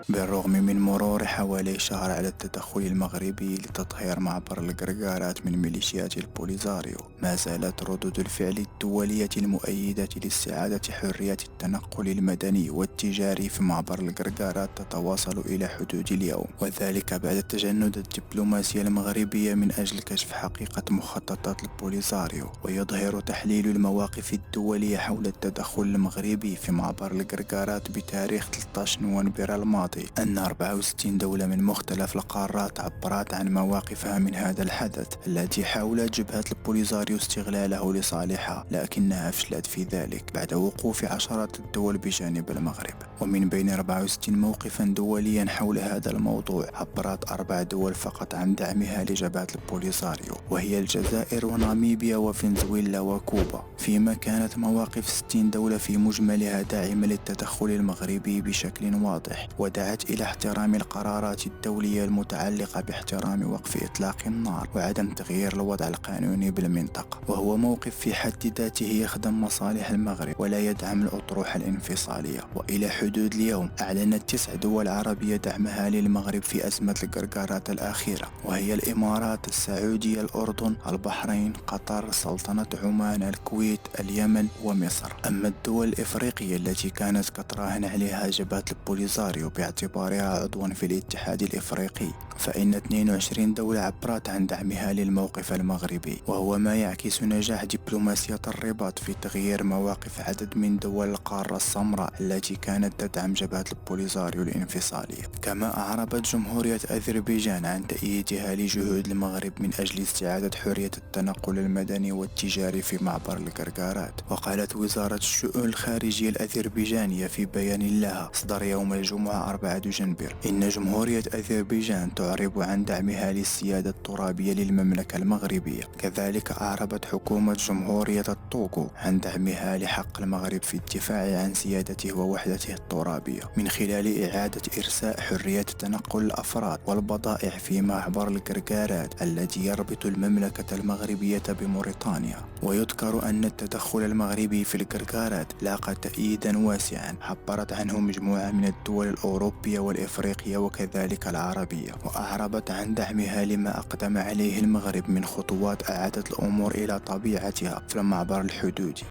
بالرغم من مرور حوالي شهر على التدخل المغربي لتطهير معبر القرقارات من ميليشيات البوليزاريو، ما زالت ردود الفعل الدولية المؤيدة لاستعادة حرية التنقل المدني والتجاري في معبر القرقارات تتواصل إلى حدود اليوم، وذلك بعد تجند الدبلوماسية المغربية من أجل كشف حقيقة مخططات البوليزاريو. ويظهر تحليل المواقف الدولية حول التدخل المغربي في معبر القرقارات بتاريخ 13 نوفمبر الماضي أن 64 دولة من مختلف القارات عبرت عن مواقفها من هذا الحدث الذي حاولت جبهة البوليزاريو استغلاله لصالحها، لكنها فشلت في ذلك بعد وقوف عشرات الدول بجانب المغرب. ومن بين 64 موقفا دوليا حول هذا الموضوع، عبرت 4 دول فقط عن دعمها لجبهة البوليزاريو، وهي الجزائر وناميبيا وفنزويلا وكوبا، فيما كانت مواقف 60 دولة في مجملها داعمة للتدخل المغربي بشكل واضح، ودعت إلى احترام القرارات الدولية المتعلقة باحترام وقف إطلاق النار وعدم تغيير الوضع القانوني بالمنطقة، وهو موقف في حد ذاته يخدم مصالح المغرب ولا يدعم الأطروحة الانفصالية. وإلى حدود اليوم أعلنت 9 دول عربية دعمها للمغرب في أزمة القرقارات الأخيرة، وهي الإمارات، السعودية، الأردن، البحرين، قطر، سلطنة عمان، الكويت، اليمن ومصر. أما الدول الإفريقية التي كانت كتراهن عليها جبهة البوليزاريو باعتبارها عضوا في الاتحاد الإفريقي، فإن 22 دولة عبرت عن دعمها للموقف المغربي، وهو ما يعكس نجاح دبلوماسية الرباط في تغيير مواقف عدد من دول القارة السمراء التي كانت تدعم جبهة البوليزاريو الانفصالية. كما أعربت جمهورية أذربيجان عن تأييدها لجهود المغرب من أجل استعادة حرية التنقل المدني والتجاري في معبر القرقارات. وقالت وزارة الشؤون الخارجية الأذربيجانية في بيان لها صدر يوم الجمعة 4 دجنبر إن جمهورية أذربيجان تعرب عن دعمها للسيادة الترابية للمملكة المغربية. كذلك أعربت حكومة جمهورية الطوغو عن دعمها لحق المغرب في الدفاع عن سيادته ووحدته الترابية من خلال إعادة إرساء حرية تنقل الأفراد والبضائع في معبر القرقارات الذي يربط المملكة المغربية بموريتانيا. ويذكر أن التدخل المغربي في القرقارات لاقى تأييدا واسعا عبرت عنه مجموعة من الدول الأوروبية والإفريقية وكذلك العربية، وأعربت عن دعمها لما أقدم عليه المغرب من خطوات أعادت الأمور إلى طبيعتها في المعبر الحدودي.